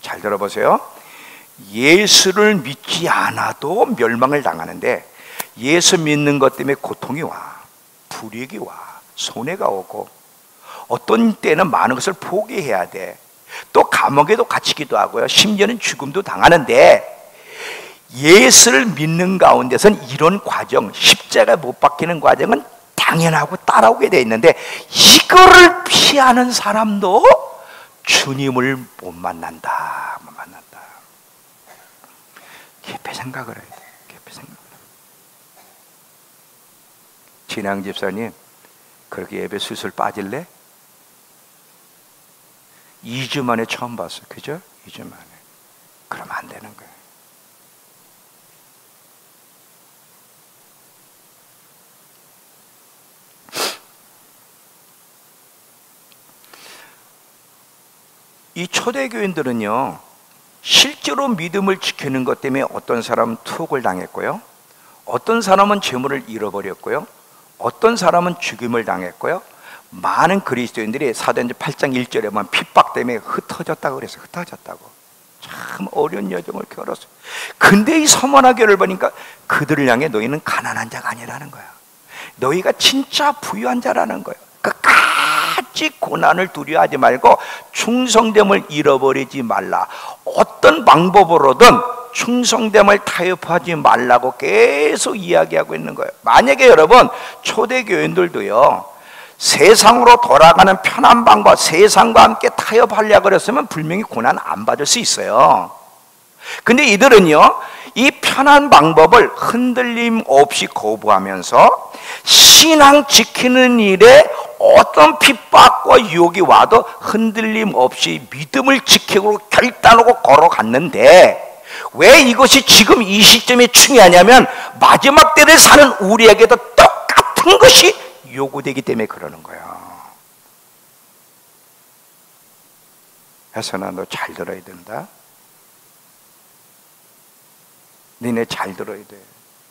잘 들어보세요. 예수를 믿지 않아도 멸망을 당하는데 예수 믿는 것 때문에 고통이 와, 불이익이 와, 손해가 오고 어떤 때는 많은 것을 포기해야 돼. 또 감옥에도 갇히기도 하고요. 심지어는 죽음도 당하는데 예수를 믿는 가운데서는 이런 과정, 십자가에 못 박히는 과정은 당연하고 따라오게 돼 있는데 이거를 피하는 사람도 주님을 못 만난다. 못 만난다. 깊이 생각을 해야 돼. 깊이 생각을. 진양 집사님 그렇게 예배 술술 빠질래? 2주 만에 처음 봤어. 그죠? 2주 만에. 그러면 안 되는 거예요. 이 초대교인들은요 실제로 믿음을 지키는 것 때문에 어떤 사람은 투옥을 당했고요, 어떤 사람은 재물을 잃어버렸고요, 어떤 사람은 죽임을 당했고요, 많은 그리스도인들이 사도행전 8장 1절에 보면 핍박 때문에 흩어졌다고 그랬어요. 흩어졌다고. 참 어려운 여정을 겪었어요. 근데 이 서머나 교회를 보니까 그들을 향해 너희는 가난한 자가 아니라는 거야. 너희가 진짜 부유한 자라는 거예요. 끝까지 고난을 두려워하지 말고 충성됨을 잃어버리지 말라. 어떤 방법으로든 충성됨을 타협하지 말라고 계속 이야기하고 있는 거예요. 만약에 여러분 초대교인들도요 세상으로 돌아가는 편한 방법, 세상과 함께 타협하려고 그랬으면 분명히 고난 안 받을 수 있어요. 근데 이들은요 이 편한 방법을 흔들림 없이 거부하면서 신앙 지키는 일에 어떤 핍박과 유혹이 와도 흔들림 없이 믿음을 지키고 결단하고 걸어갔는데, 왜 이것이 지금 이 시점에 중요하냐면 마지막 때를 사는 우리에게도 똑같은 것이 요구되기 때문에 그러는 거예요. 혜선아, 너 잘 들어야 된다. 니네 잘 들어야 돼.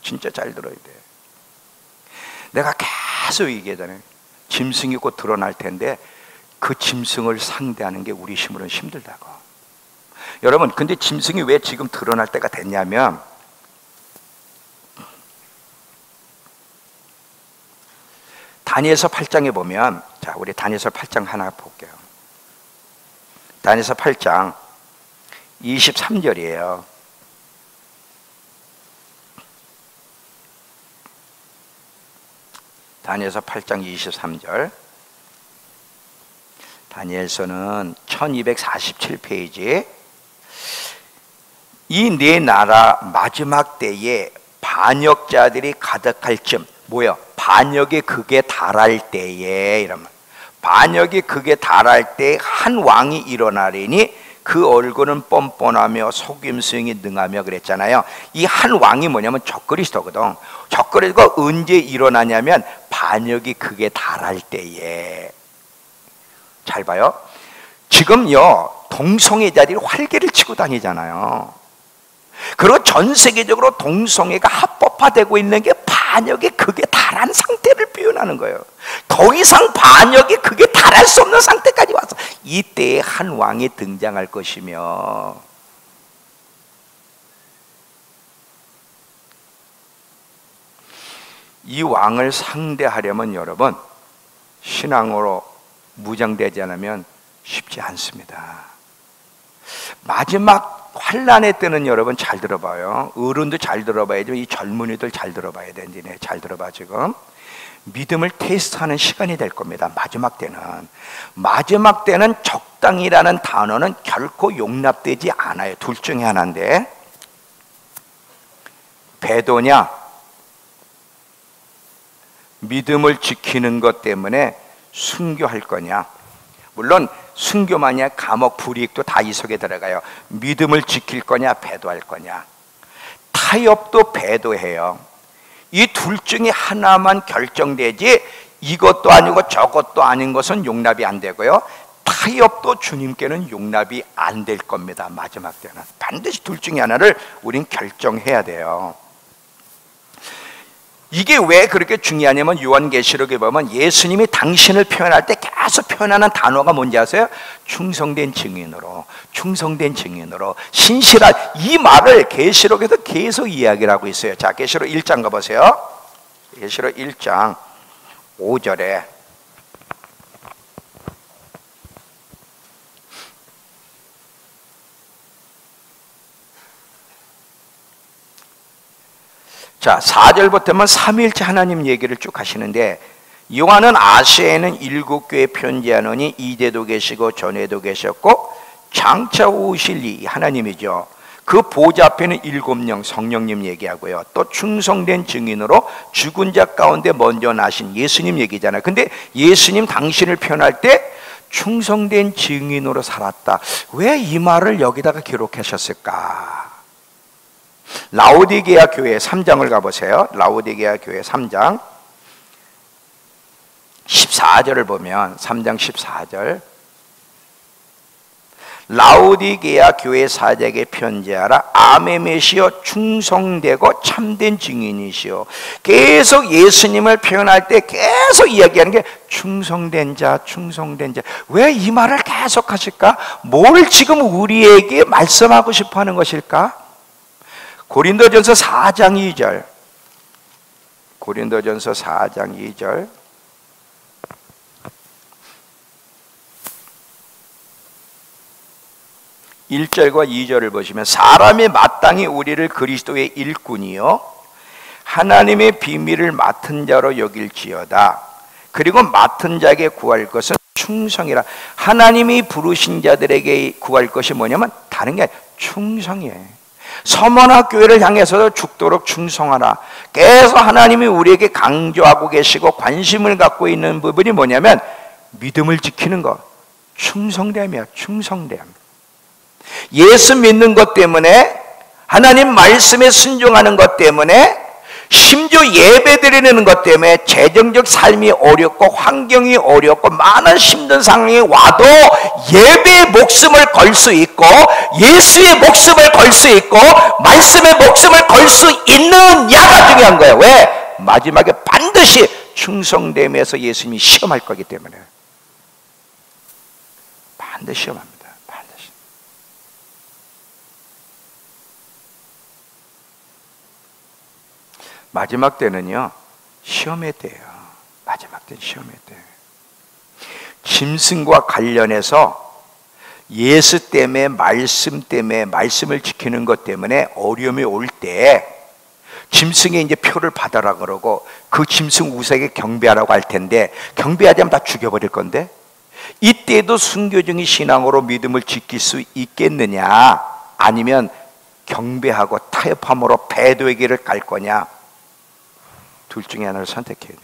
진짜 잘 들어야 돼. 내가 계속 얘기하잖아요. 짐승이 곧 드러날 텐데 그 짐승을 상대하는 게 우리 힘으로는 힘들다고. 여러분, 근데 짐승이 왜 지금 드러날 때가 됐냐면, 다니엘서 8장에 보면, 자, 우리 다니엘서 8장 하나 볼게요. 다니엘서 8장 23절이에요. 다니엘서 8장 23절. 다니엘서는 1247페이지. 이 네 나라 마지막 때에 반역자들이 가득할 쯤, 뭐야? 반역의 극에 달할 때에, 이러면 반역이 극에 달할 때 한 왕이 일어나리니 그 얼굴은 뻔뻔하며 속임수행이 능하며 그랬잖아요. 이 한 왕이 뭐냐면 적그리스도거든. 적그리스도가 언제 일어나냐면 반역이 극에 달할 때에. 잘 봐요. 지금요, 동성애자들이 활개를 치고 다니잖아요. 그리고 전 세계적으로 동성애가 합법화되고 있는 게 반역의 극에 달한 상태를 표현하는 거예요. 더 이상 반역이 극에 달할 수 없는 상태까지 와서 이때에 한 왕이 등장할 것이며, 이 왕을 상대하려면 여러분, 신앙으로 무장되지 않으면 쉽지 않습니다. 마지막 환란의 때는 여러분 잘 들어봐요. 어른도 잘 들어봐야죠. 이 젊은이들 잘 들어봐야 되는데, 잘 들어봐. 지금 믿음을 테스트하는 시간이 될 겁니다. 마지막 때는 적당이라는 단어는 결코 용납되지 않아요. 둘 중에 하나인데, 배도냐, 믿음을 지키는 것 때문에 순교할 거냐. 물론 순교만이야 감옥 불이익도 다 이 속에 들어가요. 믿음을 지킬 거냐 배도할 거냐. 타협도 배도해요. 이 둘 중에 하나만 결정되지 이것도 아니고 저것도 아닌 것은 용납이 안 되고요. 타협도 주님께는 용납이 안 될 겁니다. 마지막 때는 반드시 둘 중에 하나를 우린 결정해야 돼요. 이게 왜 그렇게 중요하냐면 요한계시록에 보면 예수님이 당신을 표현할 때 계속 표현하는 단어가 뭔지 아세요? 충성된 증인으로, 충성된 증인으로, 신실한, 이 말을 계시록에서 계속 이야기를 하고 있어요. 자, 계시록 1장 가보세요. 계시록 1장 5절에 자, 4절부터는 삼위일체 하나님 얘기를 쭉 하시는데, 요한은 아시아에는 7교회 편지하노니 이제도 계시고 전에도 계셨고 장차 오실 이 하나님이죠. 그 보좌 앞에는 7명 성령님 얘기하고요. 또 충성된 증인으로 죽은 자 가운데 먼저 나신 예수님 얘기잖아요. 근데 예수님 당신을 표현할 때 충성된 증인으로 살았다. 왜 이 말을 여기다가 기록하셨을까? 라오디게아 교회 3장을 가보세요. 라오디게아 교회 3장 14절을 보면 3장 14절, 라오디게아 교회 사제에게 편지하라. 아멘이시여 충성되고 참된 증인이시여. 계속 예수님을 표현할 때 계속 이야기하는 게 충성된 자, 충성된 자. 왜 이 말을 계속 하실까? 뭘 지금 우리에게 말씀하고 싶어 하는 것일까? 고린도전서 4장 2절, 고린도전서 4장 2절, (1절과) (2절을) 보시면, 사람이 마땅히 우리를 그리스도의 일꾼이요 하나님의 비밀을 맡은 자로 여길지어다. 그리고 맡은 자에게 구할 것은 충성이라. 하나님이 부르신 자들에게 구할 것이 뭐냐면 다른 게 아니라 충성이에요. 서머나 교회를 향해서 죽도록 충성하라. 계속 하나님이 우리에게 강조하고 계시고 관심을 갖고 있는 부분이 뭐냐면 믿음을 지키는 것, 충성됨이야. 충성됨. 예수 믿는 것 때문에, 하나님 말씀에 순종하는 것 때문에, 심지어 예배 드리는 것 때문에 재정적 삶이 어렵고 환경이 어렵고 많은 힘든 상황이 와도 예배의 목숨을 걸 수 있고, 예수의 목숨을 걸 수 있고, 말씀의 목숨을 걸 수 있는 야가 중요한 거예요. 왜? 마지막에 반드시 충성됨에서 예수님이 시험할 거기 때문에. 반드시 시험합니다. 반드시. 마지막 때는요, 시험의 때예요. 마지막 때는 시험의 때. 짐승과 관련해서 예수 때문에, 말씀 때문에, 말씀을 지키는 것 때문에 어려움이 올 때 짐승에 이제 표를 받아라 그러고 그 짐승 우상에게 경배하라고 할 텐데, 경배하지 않으면 다 죽여버릴 건데, 이때도 순교적인 신앙으로 믿음을 지킬 수 있겠느냐, 아니면 경배하고 타협함으로 배도의 길을 갈 거냐, 둘 중에 하나를 선택해야 돼요.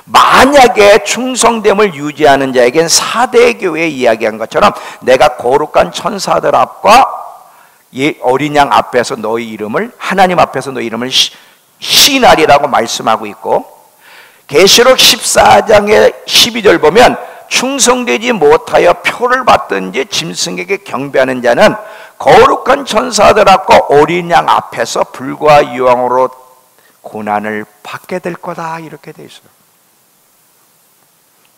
만약에 충성됨을 유지하는 자에겐 사대교회에 이야기한 것처럼 내가 거룩한 천사들 앞과 어린 양 앞에서 너희 이름을, 하나님 앞에서 너희 이름을 시인하리라고 말씀하고 있고, 계시록 14장의 12절 보면 충성되지 못하여 표를 받든지 짐승에게 경배하는 자는 거룩한 천사들 앞과 어린 양 앞에서 불과 유황으로 고난을 받게 될 거다, 이렇게 돼 있어요.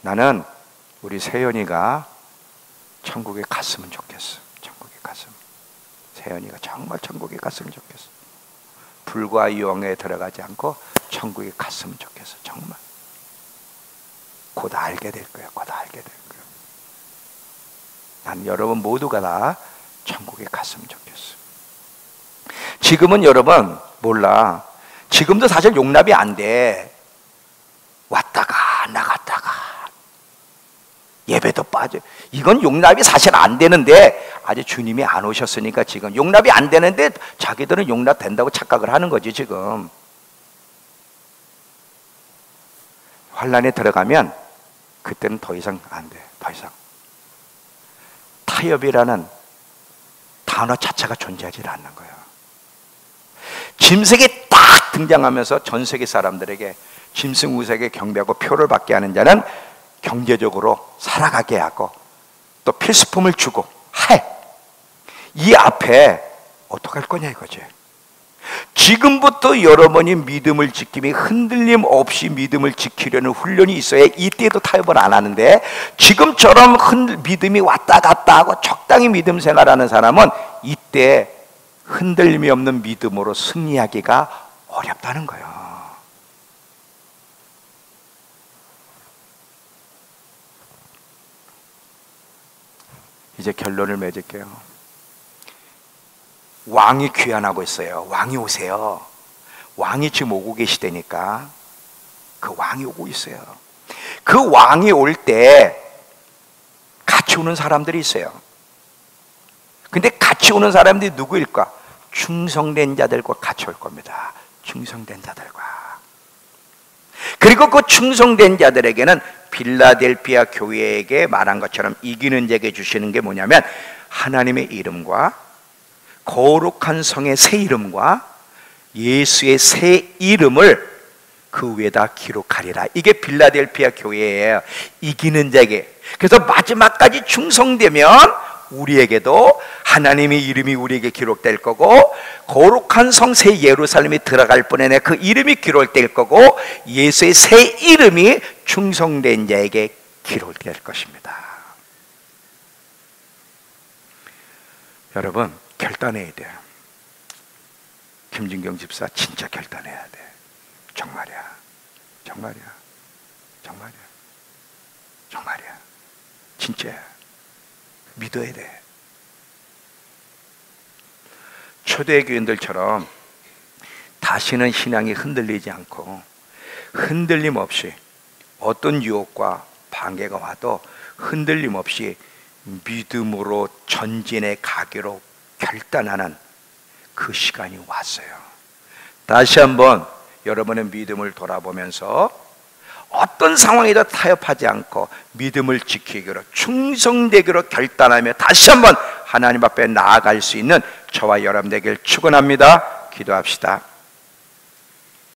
나는 우리 세연이가 천국에 갔으면 좋겠어. 천국에 갔으면. 세연이가 정말 천국에 갔으면 좋겠어. 불과 유황에 들어가지 않고 천국에 갔으면 좋겠어. 정말. 곧 알게 될 거야. 곧 알게 될 거야. 난 여러분 모두가 다 천국에 갔으면 좋겠어. 지금은 여러분 몰라. 지금도 사실 용납이 안 돼. 왔다가 나갔다가 예배도 빠져. 이건 용납이 사실 안 되는데, 아직 주님이 안 오셨으니까 지금 용납이 안 되는데 자기들은 용납된다고 착각을 하는 거지. 지금 환란에 들어가면 그때는 더 이상 안 돼. 더 이상 타협이라는 단어 자체가 존재하지 않는 거예요. 짐승이 딱 등장하면서 전 세계 사람들에게 짐승 우상에게 경배하고 표를 받게 하는 자는 경제적으로 살아가게 하고 또 필수품을 주고 해. 이 앞에 어떡할 거냐 이거지. 지금부터 여러분이 믿음을 지킴이 흔들림 없이 믿음을 지키려는 훈련이 있어야 이때도 타협을 안 하는데, 지금처럼 믿음이 왔다 갔다 하고 적당히 믿음 생활하는 사람은 이때 흔들림이 없는 믿음으로 승리하기가 어렵다는 거예요. 이제 결론을 맺을게요. 왕이 귀환하고 있어요. 왕이 오세요. 왕이 지금 오고 계시다니까. 그 왕이 오고 있어요. 그 왕이 올 때 같이 오는 사람들이 있어요. 근데 같이 오는 사람들이 누구일까? 충성된 자들과 같이 올 겁니다. 충성된 자들과. 그리고 그 충성된 자들에게는 빌라델피아 교회에게 말한 것처럼 이기는 자에게 주시는 게 뭐냐면 하나님의 이름과 거룩한 성의 새 이름과 예수의 새 이름을 그 위에다 기록하리라. 이게 빌라델피아 교회예요. 이기는 자에게. 그래서 마지막까지 충성되면 우리에게도 하나님의 이름이 우리에게 기록될 거고, 거룩한 성 새 예루살렘이 들어갈 뻔에 그 이름이 기록될 거고, 예수의 새 이름이 충성된 자에게 기록될 것입니다. 여러분 결단해야 돼요. 김진경 집사 진짜 결단해야 돼. 정말이야. 정말이야. 정말이야. 정말이야. 진짜야. 믿어야 돼. 초대교인들처럼 다시는 신앙이 흔들리지 않고 흔들림 없이 어떤 유혹과 반개가 와도 흔들림 없이 믿음으로 전진해 가기로 결단하는 그 시간이 왔어요. 다시 한번 여러분의 믿음을 돌아보면서 어떤 상황에도 타협하지 않고 믿음을 지키기로, 충성되기로 결단하며 다시 한번 하나님 앞에 나아갈 수 있는 저와 여러분 되길 축원합니다. 기도합시다.